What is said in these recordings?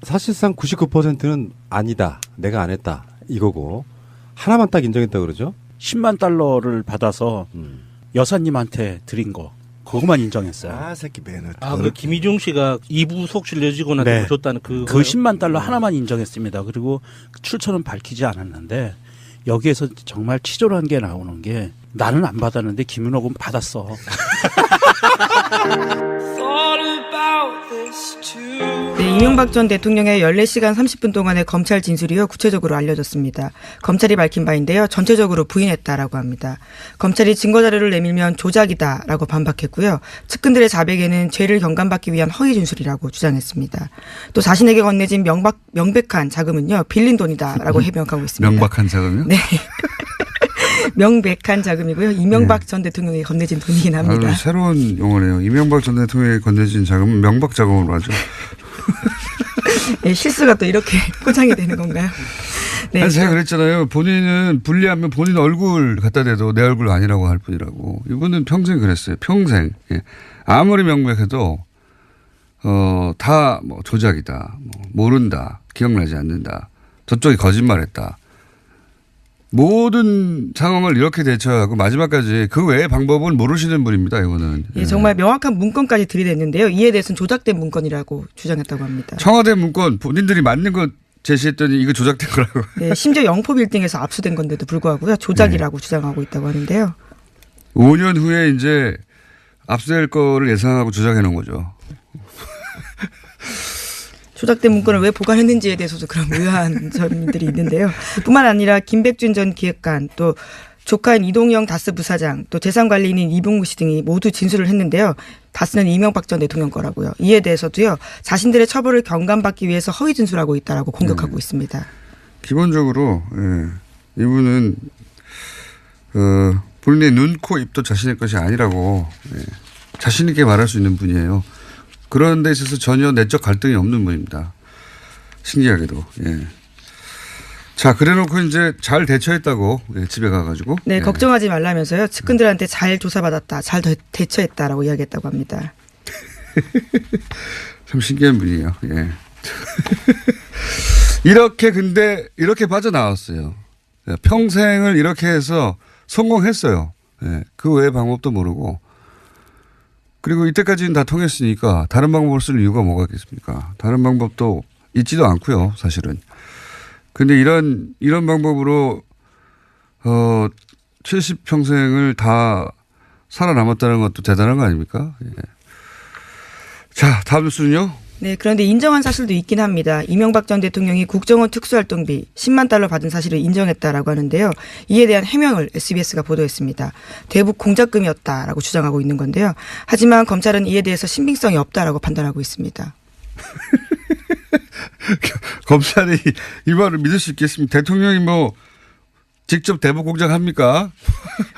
사실상 99%는 아니다. 내가 안 했다. 이거고 하나만 딱 인정했다 그러죠. 10만 달러를 받아서 여사님한테 드린 거 그것만 인정했어요. 아 새끼 매너. 그 김희중 씨가 2부 속실 내지고 나서 네. 줬다는 그 10만 달러 하나만 인정했습니다. 그리고 출처는 밝히지 않았는데 여기에서 정말 치졸한 게 나오는 게 나는 안 받았는데 김윤옥은 받았어. 네, 이명박 전 대통령의 14시간 30분 동안의 검찰 진술이요 구체적으로 알려졌습니다. 검찰이 밝힌 바인데요. 전체적으로 부인했다라고 합니다. 검찰이 증거자료를 내밀면 조작이다라고 반박했고요. 측근들의 자백에는 죄를 경감받기 위한 허위 진술이라고 주장했습니다. 또 자신에게 건네진 명백한 자금은요. 빌린 돈이다라고 해명하고 있습니다. 명백한 자금이요? 네. 명백한 자금이고요. 이명박 전 대통령이 건네진 돈이긴 합니다. 새로운 용어네요. 이명박 전 대통령이 건네진 자금은 명박 자금으로 하죠. 네, 실수가 또 이렇게 포장이 되는 건가요? 네. 제가 그랬잖아요. 본인은 불리하면 본인 얼굴 갖다 대도 내 얼굴 아니라고 할 뿐이라고. 이분은 평생 그랬어요. 평생. 예. 아무리 명백해도 다 뭐 조작이다. 뭐 모른다. 기억나지 않는다. 저쪽이 거짓말했다. 모든 상황을 이렇게 대처하고 마지막까지 그 외의 방법을 모르시는 분입니다. 이거는. 예, 정말 명확한 문건까지 들이댔는데요. 이에 대해서는 조작된 문건이라고 주장했다고 합니다. 청와대 문건 본인들이 맞는 것 제시했더니 이거 조작된 거라고. 네, 심지어 영포 빌딩에서 압수된 건데도 불구하고요. 조작이라고 주장하고 있다고 하는데요. 5년 후에 이제 압수될 거를 예상하고 조작해 놓은 거죠. 조작된 문건을 왜 보관했는지에 대해서도 그런 의아한 점들이 있는데요. 뿐만 아니라 김백준 전 기획관 또 조카인 이동영 다스 부사장 또 재산관리인인 이봉구 씨 등이 모두 진술을 했는데요. 다스는 이명박 전 대통령 거라고요. 이에 대해서도요. 자신들의 처벌을 경감받기 위해서 허위 진술하고 있다라고 공격하고 있습니다. 기본적으로 이분은 본인의 눈, 코, 입도 자신의 것이 아니라고 자신 있게 말할 수 있는 분이에요. 그런 데 있어서 전혀 내적 갈등이 없는 분입니다. 신기하게도. 예. 자, 그래놓고 이제 잘 대처했다고 집에 가가지고. 네, 걱정하지 말라면서요. 측근들한테 잘 조사받았다. 잘 대처했다라고 이야기했다고 합니다. 참 신기한 분이에요. 예. 이렇게 빠져나왔어요. 평생을 이렇게 해서 성공했어요. 예. 그 외의 방법도 모르고. 그리고 이때까지는 다 통했으니까 다른 방법을 쓸 이유가 뭐가 있겠습니까? 다른 방법도 있지도 않고요, 사실은. 근데 이런 방법으로 70평생을 다 살아남았다는 것도 대단한 거 아닙니까? 예. 자, 다음 뉴스는요. 네, 그런데 인정한 사실도 있긴 합니다. 이명박 전 대통령이 국정원 특수활동비 10만 달러 받은 사실을 인정했다라고 하는데요. 이에 대한 해명을 SBS가 보도했습니다. 대북 공작금이었다라고 주장하고 있는 건데요. 하지만 검찰은 이에 대해서 신빙성이 없다라고 판단하고 있습니다. 검찰이 이 말을 믿을 수 있겠습니까? 대통령이 뭐 직접 대북 공작합니까?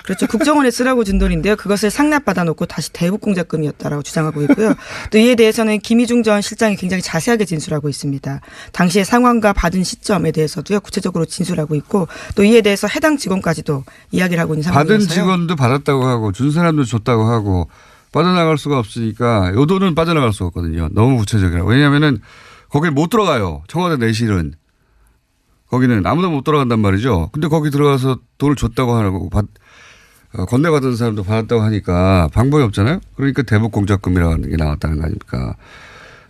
그렇죠. 국정원에 쓰라고 준 돈인데요. 그것을 상납받아 놓고 다시 대북 공작금이었다라고 주장하고 있고요. 또 이에 대해서는 김희중 전 실장이 굉장히 자세하게 진술하고 있습니다. 당시의 상황과 받은 시점에 대해서도요. 구체적으로 진술하고 있고 또 이에 대해서 해당 직원까지도 이야기를 하고 있는 상황이어서요. 받은 직원도 받았다고 하고 준 사람도 줬다고 하고 빠져나갈 수가 없으니까 요 돈은 빠져나갈 수가 없거든요. 너무 구체적이라고. 왜냐하면은 거길 못 들어가요. 청와대 내실은. 거기는 아무도 못 들어간단 말이죠. 근데 거기 들어가서 돈을 줬다고 하고 건네받은 사람도 받았다고 하니까 방법이 없잖아요. 그러니까 대북 공작금이라는 게 나왔다는 거 아닙니까.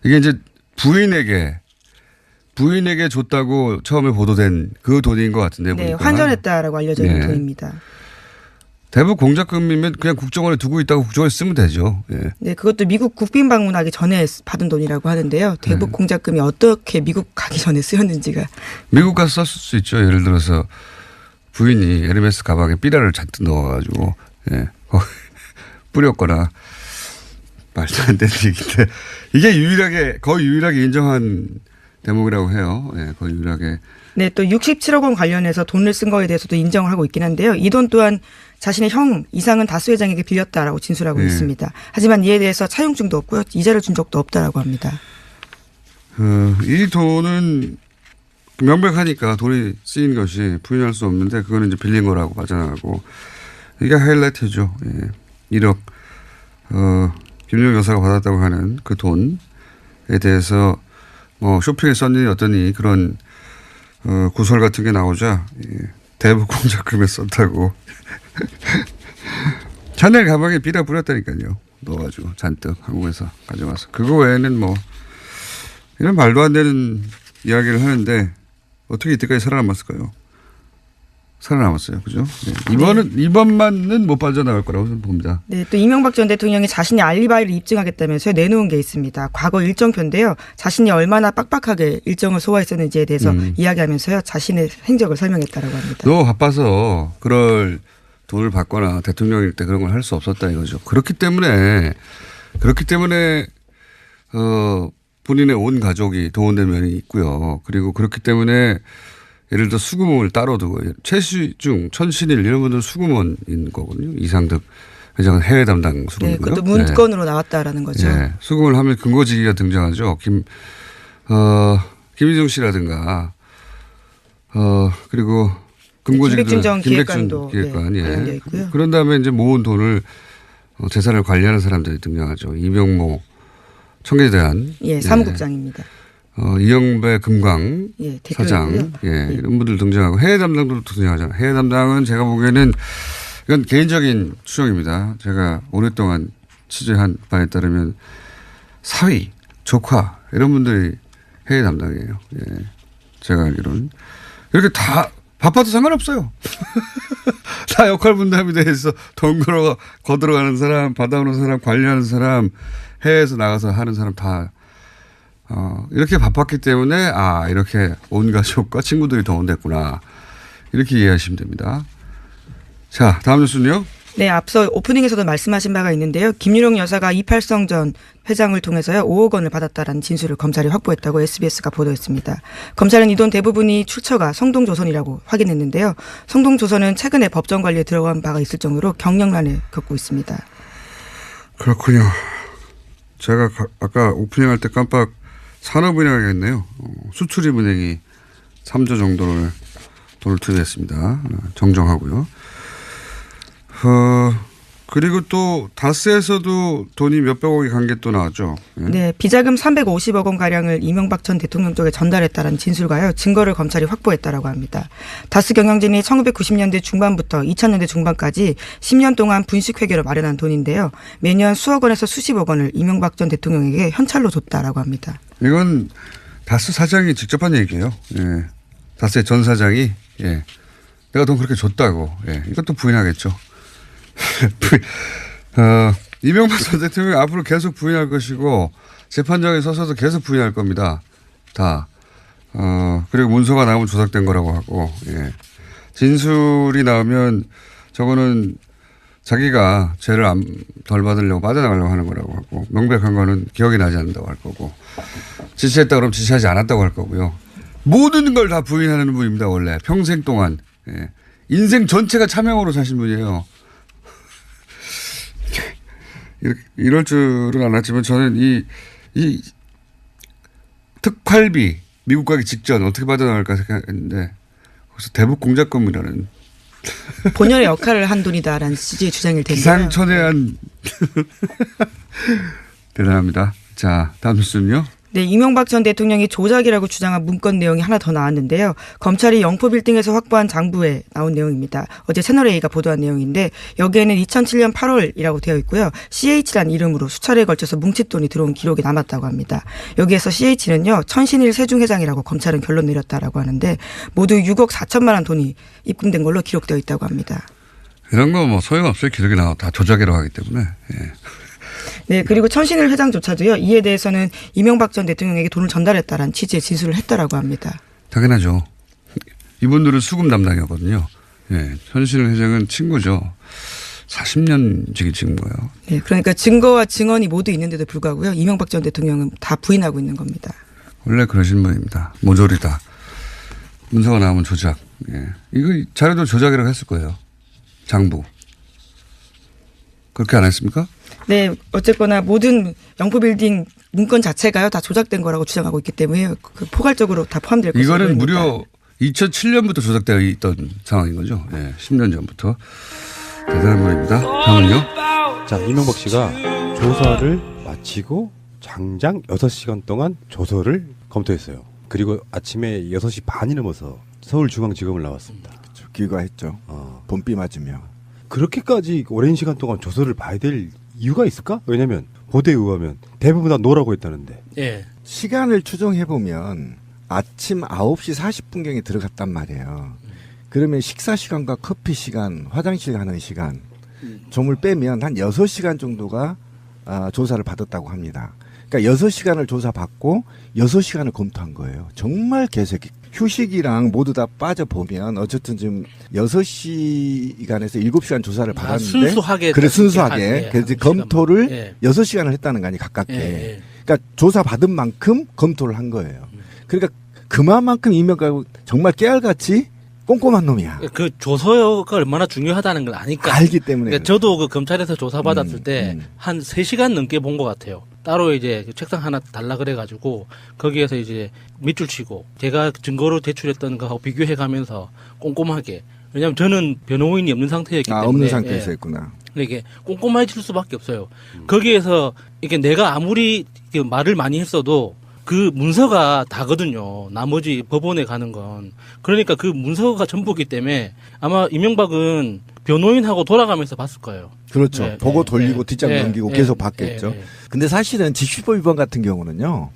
이게 이제 부인에게 줬다고 처음에 보도된 그 돈인 것 같은데. 네, 보니까. 환전했다라고 알려져 있는 돈입니다. 대북 공작금이면 그냥 국정원에 두고 있다고 국정원에 쓰면 되죠. 예. 네, 그것도 미국 국빈 방문하기 전에 받은 돈이라고 하는데요. 대북 공작금이 어떻게 미국 가기 전에 쓰였는지가. 미국 가서 썼을 수 있죠. 예를 들어서 부인이 에르메스 가방에 삐라를 잔뜩 넣어가지고 뿌렸거나 말도 안 되는 얘기인데 이게 거의 유일하게 인정한 대목이라고 해요. 예, 거의 유일하게. 네, 또 67억 원 관련해서 돈을 쓴 거에 대해서도 인정을 하고 있긴 한데요. 이 돈 또한 자신의 형 이상은 다스 회장에게 빌렸다라고 진술하고 있습니다. 하지만 이에 대해서 차용증도 없고요. 이자를 준 적도 없다라고 합니다. 이 돈은 명백하니까 돈이 쓰인 것이 부인할 수 없는데 그거는 이제 빌린 거라고 빠져나가고 이게 하이라이트죠. 예. 1억 김용 여사가 받았다고 하는 그 돈에 대해서 뭐 쇼핑에 썼니 어떠니 그런 구설 같은 게 나오자 대북 공작금에 썼다고 샤넬 가방에 비라 뿌렸다니까요. 넣어가지고 잔뜩 한국에서 가져와서 그거 외에는 뭐 이런 말도 안 되는 이야기를 하는데 어떻게 이때까지 살아남았을까요? 살아남았어요. 그죠? 네. 이번만은 못 빠져나갈 거라고 저는 봅니다. 네, 또 이명박 전 대통령이 자신이 알리바이를 입증하겠다면서 내놓은 게 있습니다. 과거 일정표인데요. 자신이 얼마나 빡빡하게 일정을 소화했었는지에 대해서 이야기하면서요. 자신의 행적을 설명했다라고 합니다. 너무 바빠서 그럴 돈을 받거나 대통령일 때 그런 걸 할 수 없었다 이거죠. 그렇기 때문에 본인의 온 가족이 동원된 면이 있고요. 그리고 그렇기 때문에 예를 들어 수구몬을 따로 두고 최시중, 천신일 이런 분들은 수구몬인 거거든요. 이상득 회장은 해외 담당 수구몬이고요. 네, 그것도 문건으로 나왔다라는 거죠. 네. 수구몬을 하면 근거지기가 등장하죠. 김희중 씨라든가 그리고 김백준 전 기획관도 기획관, 네, 관련되어 있고요. 그런 다음에 이제 모은 돈을 재산을 관리하는 사람들이 등장하죠. 이병모 청계대한 사무국장입니다. 이영배 금강 사장 이런 분들 등장하고 해외 담당도 등장하잖아요. 해외 담당은 제가 보기에는 이건 개인적인 추정입니다. 제가 오랫동안 취재한 바에 따르면 사위, 조카 이런 분들이 해외 담당이에요. 제가 알기로는 이렇게 다 바빠도 상관없어요. 다 역할 분담이 돼서 돈 거들어가는 사람, 받아오는 사람, 관리하는 사람, 해외에서 나가서 하는 사람 다 이렇게 바빴기 때문에 이렇게 온 가족과 친구들이 동원됐구나 이렇게 이해하시면 됩니다. 자, 다음 뉴스는요. 네, 앞서 오프닝에서도 말씀하신 바가 있는데요. 김유령 여사가 이팔성 전 회장을 통해서요 5억 원을 받았다라는 진술을 검찰이 확보했다고 SBS가 보도했습니다. 검찰은 이 돈 대부분이 출처가 성동조선이라고 확인했는데요. 성동조선은 최근에 법정 관리에 들어간 바가 있을 정도로 경영난을 겪고 있습니다. 그렇군요. 제가 아까 오프닝 할 때 깜빡 산업은행이 했네요. 수출입은행이 3조 정도를 돈을 투입했습니다. 정정하고요. 그리고 또 다스에서도 돈이 몇백억이 간 게 또 나왔죠. 네, 비자금 350억 원 가량을 이명박 전 대통령 쪽에 전달했다는 진술과요 증거를 검찰이 확보했다라고 합니다. 다스 경영진이 1990년대 중반부터 2000년대 중반까지 10년 동안 분식회계로 마련한 돈인데요. 매년 수억 원에서 수십억 원을 이명박 전 대통령에게 현찰로 줬다라고 합니다. 이건 다스 사장이 직접 한 얘기예요. 다스의 전 사장이 내가 돈 그렇게 줬다고. 이것도 부인하겠죠. 이명박 전 대통령이 앞으로 계속 부인할 것이고 재판장에 서서도 계속 부인할 겁니다. 다. 그리고 문서가 나오면 조작된 거라고 하고 진술이 나오면 저거는 자기가 죄를 덜 받으려고 빠져나가려고 하는 거라고 하고 명백한 거는 기억이 나지 않는다고 할 거고 지시했다 그러면 지시하지 않았다고 할 거고요. 모든 걸 다 부인하는 분입니다. 원래 평생 동안. 인생 전체가 차명으로 사신 분이에요. 이럴 줄은 알았지만 저는 이 특활비 미국 가기 직전 어떻게 빠져나갈까 생각했는데 거기서 대북 공작금이라는 본연의 역할을 한 돈이다라는 취지의 주장일 텐데요. 기상천외한 대단합니다. 자, 다음 뉴스는요. 네, 이명박 전 대통령이 조작이라고 주장한 문건 내용이 하나 더 나왔는데요. 검찰이 영포빌딩에서 확보한 장부에 나온 내용입니다. 어제 채널A가 보도한 내용인데 여기에는 2007년 8월이라고 되어 있고요. CH라는 이름으로 수차례에 걸쳐서 뭉칫돈이 들어온 기록이 남았다고 합니다. 여기에서 CH는요. 천신일 세중회장이라고 검찰은 결론 내렸다라고 하는데 모두 6억 4천만 원 돈이 입금된 걸로 기록되어 있다고 합니다. 이런 거 뭐 소용없어요. 기록이 나와 다 조작이라고 하기 때문에. 네, 그리고 천신일 회장조차도요. 이에 대해서는 이명박 전 대통령에게 돈을 전달했다라는 취지의 진술을 했다라고 합니다. 당연하죠. 이분들은 수금 담당이었거든요. 천신일 회장은 친구죠. 40년 지기 친구예요. 네, 그러니까 증거와 증언이 모두 있는데도 불구하고요. 이명박 전 대통령은 다 부인하고 있는 겁니다. 원래 그러신 분입니다. 모조리다. 문서가 나오면 조작. 이거 자료도 조작이라고 했을 거예요. 장부. 그렇게 안 했습니까? 네, 어쨌거나 모든 영포빌딩 문건 자체가요 다 조작된 거라고 주장하고 있기 때문에 그 포괄적으로 다 포함될 것으로 이거는 보입니다. 무려 2007년부터 조작되어 있던 상황인 거죠. 10년 전부터. 대단한 분입니다. 다음은요. 자, 이명박 씨가 조사를 마치고 장장 6시간 동안 조서를 검토했어요. 그리고 아침에 6시 반이 넘어서 서울중앙지검을 나왔습니다. 귀가했죠. 봄비 맞으며. 그렇게까지 오랜 시간 동안 조서를 봐야 될 이유가 있을까? 왜냐면 보도에 의하면 대부분 다 노라고 했다는데. 예. 시간을 추정해보면 아침 9시 40분경에 들어갔단 말이에요. 그러면 식사 시간과 커피 시간, 화장실 가는 시간, 점을 빼면 한 6시간 정도가 조사를 받았다고 합니다. 그러니까 6시간을 조사받고 6시간을 검토한 거예요. 정말 개새끼. 휴식이랑 모두 다 빠져보면 어쨌든 지금 6시간에서 7시간 조사를 받았는데 순수하게. 그래 순수하게. 그래서 검토를 예. 6시간을 했다는 거 아니 가깝게. 예. 그러니까 조사받은 만큼 검토를 한 거예요. 그러니까 그만큼 이명박은 정말 깨알같이 꼼꼼한 놈이야. 그 조서가 얼마나 중요하다는 걸 아니까. 알기 때문에. 그러니까 저도 그 검찰에서 조사받았을 때 한 3시간 넘게 본 것 같아요. 따로 이제 책상 하나 달라 그래가지고 거기에서 이제 밑줄 치고 제가 증거로 제출했던 거하고 비교해 가면서 꼼꼼하게. 왜냐하면 저는 변호인이 없는 상태였기 때문에. 없는 상태에서 했구나. 이게 꼼꼼해질 수밖에 없어요. 거기에서 이게 내가 아무리 말을 많이 했어도 그 문서가 다거든요. 나머지 법원에 가는 건. 그러니까 그 문서가 전부기 때문에 아마 이명박은 변호인하고 돌아가면서 봤을 거예요. 그렇죠. 네, 보고 네, 돌리고 네, 뒷장 네, 넘기고 네, 계속 네, 봤겠죠. 네. 근데 사실은 직시법 위반 같은 경우는요.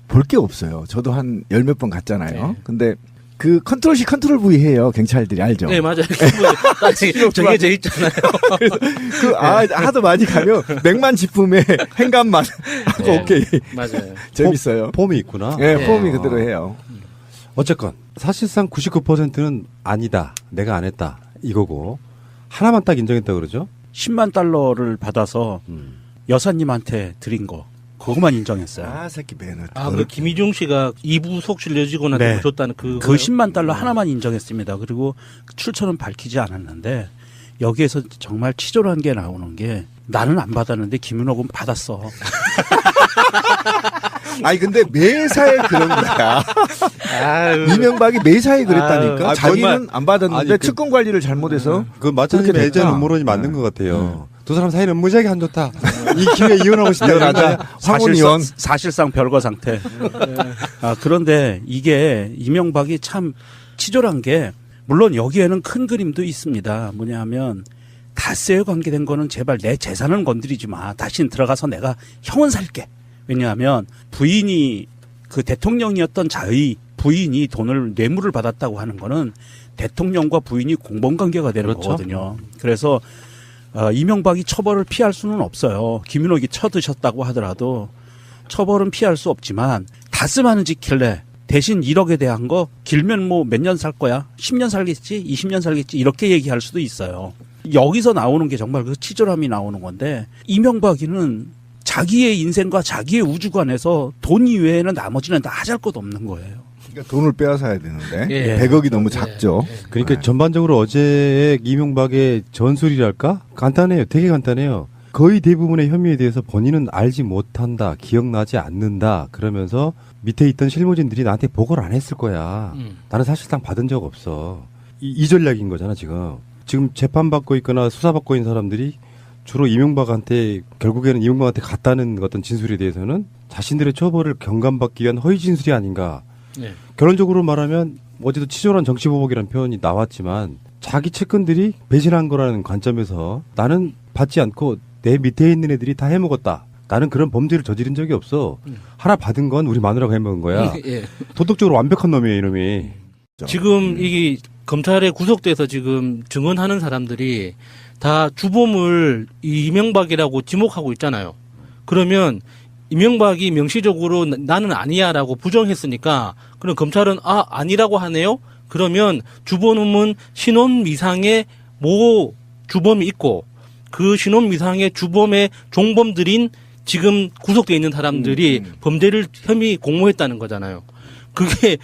볼 게 없어요. 저도 한 10몇 번 갔잖아요. 네. 근데 그 컨트롤 C 컨트롤 V 해요. 경찰들이 알죠. 네, 맞아요. 정해져 있잖아요. 하도 많이 가면 맥만 짚음에 행간만 하고 네. 오케이. 맞아요. 재밌어요. 폼이 있구나. 예, 네. 폼이 그대로 해요. 어쨌건 사실상 99%는 아니다. 내가 안 했다. 이거고 하나만 딱 인정했다 그러죠. 10만 달러를 받아서 여사님한테 드린 거 그것만 인정했어요. 새끼 매너. 그 김희중 씨가 2부 속실 여직원한테 네. 줬다는 그 10만 달러 하나만 인정했습니다. 그리고 출처는 밝히지 않았는데 여기에서 정말 치졸한 게 나오는 게 나는 안 받았는데 김윤옥은 받았어. 아니 근데 매사에 그런 거야. 이명박이 매사에 그랬다니까. 아유, 자기는 정말. 안 받았는데 아니, 측근 관리를 잘못해서 그 마찬가지 그렇게 예전 됐다. 음모론이 맞는 것 같아요. 두 사람 사이는 무지하게 안 좋다. 이 기회에 이혼하고 싶다. 이혼하자. 황혼 이혼. 사실상 별거 상태. 그런데 이게 이명박이 참 치졸한 게 물론 여기에는 큰 그림도 있습니다. 뭐냐면 다스에 관계된 거는 제발 내 재산은 건드리지 마. 다시는 들어가서 내가 형은 살게. 왜냐하면 부인이 그 대통령이었던 자의 부인이 돈을 뇌물을 받았다고 하는 거는 대통령과 부인이 공범관계가 되는 그렇죠. 거거든요. 그래서 이명박이 처벌을 피할 수는 없어요. 김윤옥이 쳐드셨다고 하더라도 처벌은 피할 수 없지만 다스만은 지킬래. 대신 1억에 대한 거 길면 뭐 몇 년 살 거야? 10년 살겠지? 20년 살겠지? 이렇게 얘기할 수도 있어요. 여기서 나오는 게 정말 그 치졸함이 나오는 건데 이명박이는 자기의 인생과 자기의 우주관에서 돈 이외에는 나머지는 다 하잘 것 없는 거예요. 그러니까 돈을 빼앗아야 되는데 예. 100억이 너무 작죠. 그러니까 전반적으로 어제의 이명박의 전술이랄까? 간단해요. 되게 간단해요. 거의 대부분의 혐의에 대해서 본인은 알지 못한다, 기억나지 않는다, 그러면서 밑에 있던 실무진들이 나한테 보고를 안 했을 거야. 나는 사실상 받은 적 없어. 이 전략인 거잖아, 지금. 지금 재판받고 있거나 수사받고 있는 사람들이 주로 이명박한테, 결국에는 이명박한테 갔다는 어떤 진술에 대해서는 자신들의 처벌을 경감받기 위한 허위 진술이 아닌가. 네. 결론적으로 말하면 어제도 치졸한 정치보복이라는 표현이 나왔지만 자기 측근들이 배신한 거라는 관점에서 나는 받지 않고 내 밑에 있는 애들이 다 해먹었다. 나는 그런 범죄를 저지른 적이 없어. 하나 받은 건 우리 마누라가 해먹은 거야. 예. 도덕적으로 완벽한 놈이에요, 이놈이. 지금 이게 검찰에 구속돼서 지금 증언하는 사람들이 다 주범을 이명박이라고 지목하고 있잖아요. 그러면 이명박이 명시적으로 나는 아니야라고 부정했으니까 그럼 검찰은 아니라고 하네요. 그러면 주범은 신원 미상의 모 주범이 있고 그 신원 미상의 주범의 종범들인 지금 구속돼 있는 사람들이 범죄를 혐의 공모했다는 거잖아요. 그게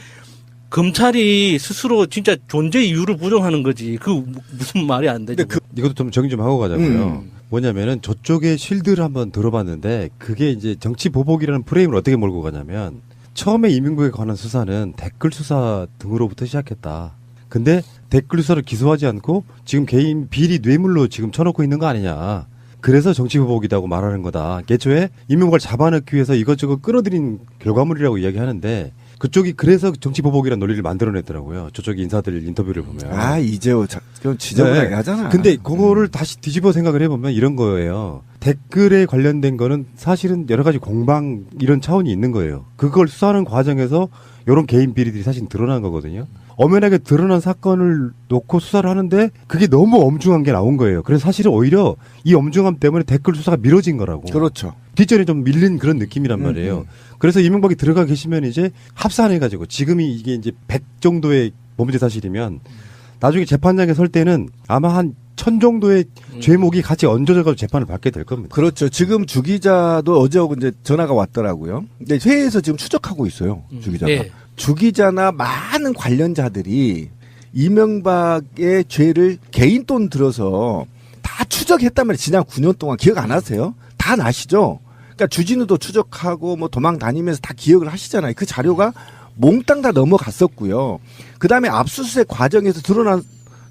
검찰이 스스로 진짜 존재 이유를 부정하는 거지. 그 무슨 말이 안 되죠. 이것도 좀 정리 좀 하고 가자고요. 뭐냐면은 저쪽의 실드를 한번 들어봤는데 그게 이제 정치 보복이라는 프레임을 어떻게 몰고 가냐면 처음에 이명박에 관한 수사는 댓글 수사 등으로부터 시작했다. 근데 댓글 수사를 기소하지 않고 지금 개인 비리 뇌물로 지금 쳐놓고 있는 거 아니냐. 그래서 정치보복이라고 말하는 거다. 애초에 이명박을 잡아넣기 위해서 이것저것 끌어들인 결과물이라고 이야기하는데 그쪽이 그래서 정치보복이라는 논리를 만들어냈더라고요. 저쪽 인사들 인터뷰를 보면. 아, 이재호 그건 지저분하게 하잖아. 근데 그거를 다시 뒤집어 생각을 해보면 이런 거예요. 댓글에 관련된 거는 사실은 여러 가지 공방 이런 차원이 있는 거예요. 그걸 수사하는 과정에서 이런 개인 비리들이 사실 드러난 거거든요. 엄연하게 드러난 사건을 놓고 수사를 하는데 그게 너무 엄중한 게 나온 거예요. 그래서 사실은 오히려 이 엄중함 때문에 댓글 수사가 미뤄진 거라고. 그렇죠. 뒷전에 좀 밀린 그런 느낌이란 말이에요. 그래서 이명박이 들어가 계시면 이제 합산해가지고 지금이 이게 이제 100 정도의 범죄 사실이면 나중에 재판장에 설 때는 아마 한 1000 정도의 죄목이 같이 얹어져가지고 재판을 받게 될 겁니다. 그렇죠. 지금 주 기자도 어제하고 이제 전화가 왔더라고요. 근데 회의에서 지금 추적하고 있어요. 주 기자가. 네. 주 기자나 많은 관련자들이 이명박의 죄를 개인 돈 들어서 다 추적했단 말이에요. 지난 9년 동안 기억 안 하세요? 다 나시죠? 그러니까 주진우도 추적하고 뭐 도망 다니면서 다 기억을 하시잖아요. 그 자료가 몽땅 다 넘어갔었고요. 그다음에 압수수색 과정에서 드러난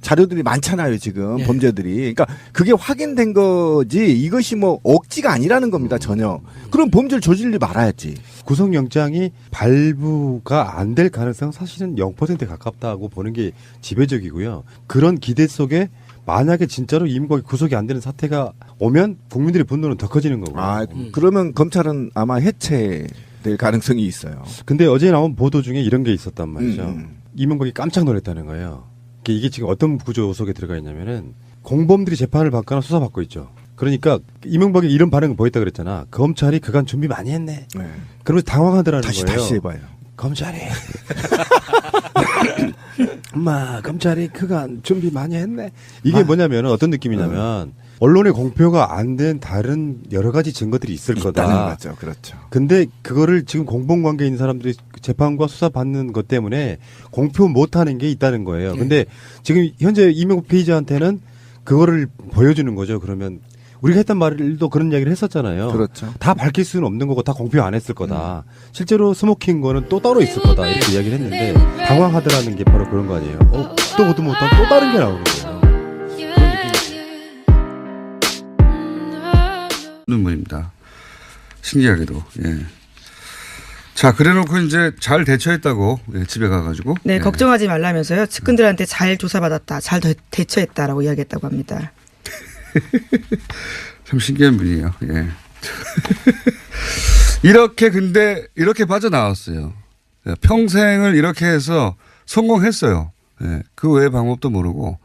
자료들이 많잖아요, 지금. 예. 범죄들이. 그러니까 그게 확인된 거지 이것이 뭐 억지가 아니라는 겁니다, 전혀. 그럼 범죄를 저질리 말아야지. 구속영장이 발부가 안 될 가능성 사실은 0%에 가깝다고 보는 게 지배적이고요. 그런 기대 속에 만약에 진짜로 이명박이 구속이 안 되는 사태가 오면 국민들의 분노는 더 커지는 거고요. 아, 그러면 검찰은 아마 해체될 가능성이 있어요. 근데 어제 나온 보도 중에 이런 게 있었단 말이죠. 이명박이 깜짝 놀랐다는 거예요. 이게 지금 어떤 구조 속에 들어가 있냐면은 공범들이 재판을 받거나 수사받고 있죠. 그러니까 이명박이 이런 반응을 보였다 그랬잖아. 검찰이 그간 준비 많이 했네. 네. 그러면서 당황하더라는 거예요. 다시 해봐요. 검찰이 엄마 검찰이 그간 준비 많이 했네. 이게 뭐냐면 어떤 느낌이냐면 언론의 공표가 안 된 다른 여러 가지 증거들이 있을 거다. 있다는 거죠. 그렇죠. 근데 그거를 지금 공범관계에 있는 사람들이 재판과 수사받는 것 때문에 공표 못하는 게 있다는 거예요. 근데 지금 현재 이명박 피의자한테는 그거를 보여주는 거죠. 그러면 우리가 했던 말도 그런 이야기를 했었잖아요. 그렇죠. 다 밝힐 수는 없는 거고 다 공표 안 했을 거다. 실제로 스모킹 거는 또 따로 있을 거다 이렇게 이야기를 했는데 당황하더라는 게 바로 그런 거 아니에요. 또 보도 못한 또 다른 게 나오는 거예요. 눈물입니다. 신기하게도. 예. 자, 그래놓고 이제 잘 대처했다고 집에 가가지고. 네, 예. 걱정하지 말라면서요. 측근들한테 잘 조사받았다, 잘 대처했다라고 이야기했다고 합니다. 참 신기한 분이에요. 예. 근데 이렇게 빠져나왔어요. 평생을 이렇게 해서 성공했어요. 예. 그 외의 방법도 모르고.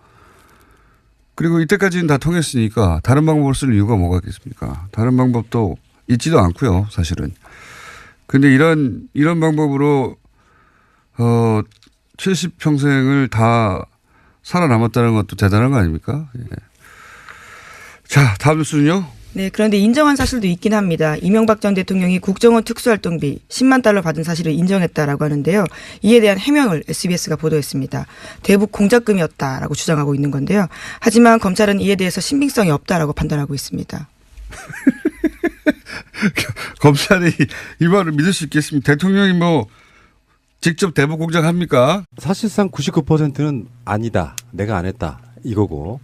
그리고 이때까지는 다 통했으니까 다른 방법을 쓸 이유가 뭐가 있겠습니까? 다른 방법도 있지도 않고요, 사실은. 근데 이런 방법으로 70평생을 다 살아남았다는 것도 대단한 거 아닙니까? 예. 자, 다음 뉴스는요. 네, 그런데 인정한 사실도 있긴 합니다. 이명박 전 대통령이 국정원 특수활동비 10만 달러 받은 사실을 인정했다라고 하는데요. 이에 대한 해명을 SBS가 보도했습니다. 대북 공작금이었다라고 주장하고 있는 건데요. 하지만 검찰은 이에 대해서 신빙성이 없다라고 판단하고 있습니다. 검찰이 이 말을 믿을 수 있겠습니까? 대통령이 뭐 직접 대북 공작합니까? 사실상 99%는 아니다. 내가 안 했다. 이거고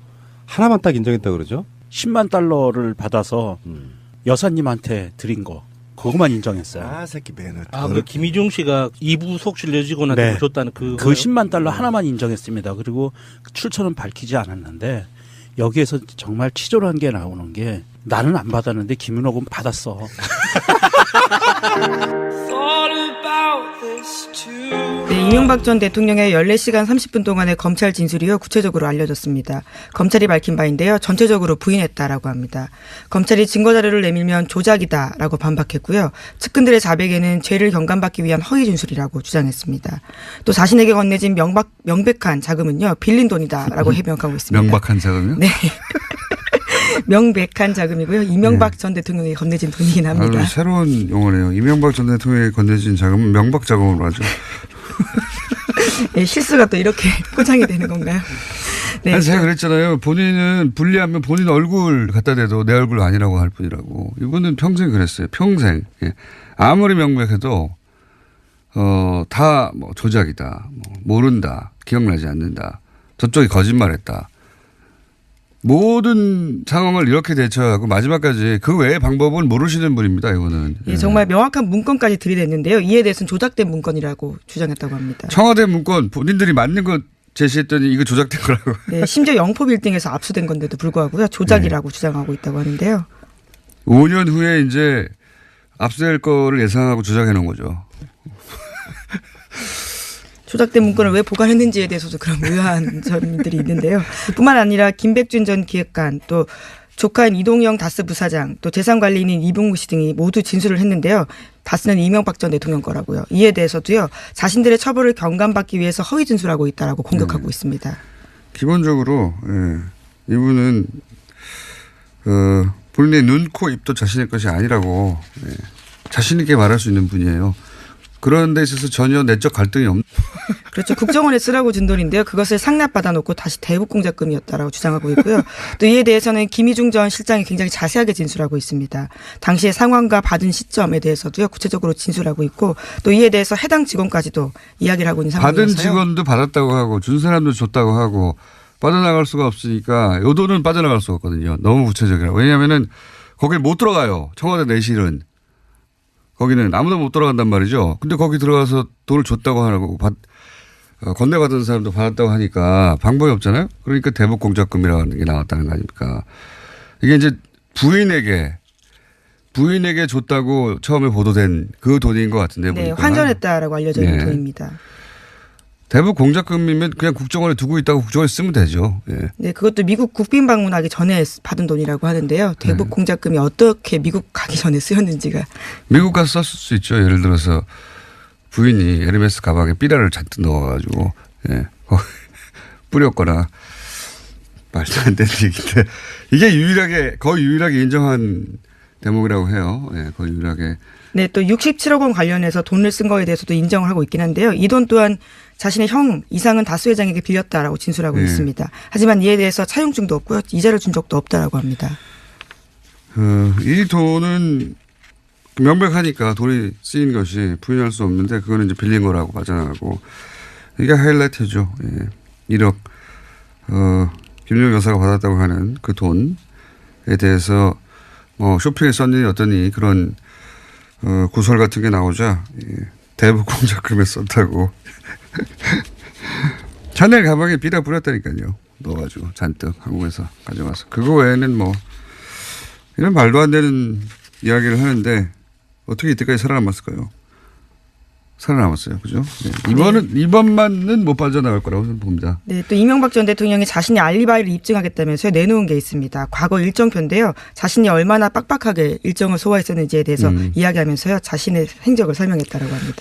하나만 딱 인정했다 그러죠. 10만 달러를 받아서 여사님한테 드린 거 그것만 인정했어요. 아, 새끼 매너. 그 김희중 씨가 2부 속실 여직원한테 네. 줬다는 그 10만 달러 하나만 인정했습니다. 그리고 출처는 밝히지 않았는데 여기에서 정말 치졸한 게 나오는 게 나는 안 받았는데 김윤옥은 받았어. 네, 이명박 전 대통령의 14시간 30분 동안의 검찰 진술이요 구체적으로 알려졌습니다. 검찰이 밝힌 바인데요. 전체적으로 부인했다라고 합니다. 검찰이 증거자료를 내밀면 조작이다라고 반박했고요. 측근들의 자백에는 죄를 경감받기 위한 허위 진술이라고 주장했습니다. 또 자신에게 건네진 명백한 자금은요. 빌린 돈이다라고 해명하고 있습니다. 명백한 자금이요? 네. 명백한 자금이고요. 이명박 전 대통령이 건네진 돈이긴 합니다. 아주 새로운 용어네요. 이명박 전 대통령이 건네진 자금은 명박 자금으로 하죠. 네, 실수가 또 이렇게 포장이 되는 건가요? 네. 아니, 제가 그랬잖아요. 본인은 불리하면 본인 얼굴 갖다 대도 내 얼굴 아니라고 할 뿐이라고. 이분은 평생 그랬어요. 평생. 예. 아무리 명백해도 다 뭐 조작이다. 뭐 모른다. 기억나지 않는다. 저쪽이 거짓말했다. 모든 상황을 이렇게 대처하고 마지막까지 그 외의 방법은 모르시는 분입니다. 이거는. 예, 정말 명확한 문건까지 들이댔는데요. 이에 대해서는 조작된 문건이라고 주장했다고 합니다. 청와대 문건 본인들이 맞는 거 제시했더니 이거 조작된 거라고. 네, 심지어 영포 빌딩에서 압수된 건데도 불구하고요. 조작이라고 주장하고 있다고 하는데요. 5년 후에 이제 압수될 거를 예상하고 조작해 놓은 거죠. 조작된 문건을 왜 보관했는지에 대해서도 그런 의아한 점들이 있는데요. 뿐만 아니라 김백준 전 기획관 또 조카인 이동영 다스 부사장 또 재산관리인인 이봉구 씨 등이 모두 진술을 했는데요. 다스는 이명박 전 대통령 거라고요. 이에 대해서도요. 자신들의 처벌을 경감받기 위해서 허위 진술하고 있다라고 공격하고 있습니다. 기본적으로 이분은 본인의 눈, 코, 입도 자신의 것이 아니라고 자신 있게 말할 수 있는 분이에요. 그런 데 있어서 전혀 내적 갈등이 없는. 그렇죠. 국정원에 쓰라고 준 돈인데요. 그것을 상납받아 놓고 다시 대북 공작금이었다라고 주장하고 있고요. 또 이에 대해서는 김희중 전 실장이 굉장히 자세하게 진술하고 있습니다. 당시의 상황과 받은 시점에 대해서도요. 구체적으로 진술하고 있고 또 이에 대해서 해당 직원까지도 이야기를 하고 있는 상황이어서요. 받은 직원도 받았다고 하고 준 사람도 줬다고 하고 빠져나갈 수가 없으니까 요 돈은 빠져나갈 수가 없거든요. 너무 구체적이라. 왜냐하면은 거길 못 들어가요. 청와대 내실은. 거기는 아무도 못 들어간단 말이죠. 근데 거기 들어가서 돈을 줬다고 하고 건네받은 사람도 받았다고 하니까 방법이 없잖아요. 그러니까 대북 공작금이라는 게 나왔다는 거 아닙니까. 이게 이제 부인에게 줬다고 처음에 보도된 그 돈인 것 같은데요. 네, 보니까. 환전했다라고 알려져 있는 돈입니다. 대북 공작금이면 그냥 국정원에 두고 있다고 국정원에 쓰면 되죠. 예. 네, 그것도 미국 국빈 방문하기 전에 받은 돈이라고 하는데요. 대북 공작금이 어떻게 미국 가기 전에 쓰였는지가. 미국 가서 썼을 수 있죠. 예를 들어서 부인이 에르메스 가방에 삐라를 잔뜩 넣어가지고 뿌렸거나 말도 안 되는 얘기인데 이게 거의 유일하게 인정한 대목이라고 해요. 예, 거의 유일하게. 네, 또 67억 원 관련해서 돈을 쓴 거에 대해서도 인정을 하고 있긴 한데요. 이 돈 또한 자신의 형 이상은 다스 회장에게 빌렸다라고 진술하고 있습니다. 하지만 이에 대해서 차용증도 없고요. 이자를 준 적도 없다라고 합니다. 이 돈은 명백하니까 돈이 쓰인 것이 부인할 수 없는데 그거는 이제 빌린 거라고 빠져나가고 이게 하이라이트죠. 예. 1억 김용 여사가 받았다고 하는 그 돈에 대해서 뭐 쇼핑에 썼니 어떠니 그런 구설 같은 게 나오자 대북 공작금에 썼다고 샤넬 가방에 삐라 뿌렸다니까요. 넣어가지고 잔뜩 한국에서 가져가서 그거 외에는 뭐 이런 말도 안 되는 이야기를 하는데 어떻게 이때까지 살아남았을까요? 살아남았어요. 그죠? 네. 이번만은 못 빠져나갈 거라고 저는 봅니다. 네, 또 이명박 전 대통령이 자신의 알리바이를 입증하겠다면서 내놓은 게 있습니다. 과거 일정표인데요. 자신이 얼마나 빡빡하게 일정을 소화했었는지에 대해서 이야기하면서요. 자신의 행적을 설명했다라고 합니다.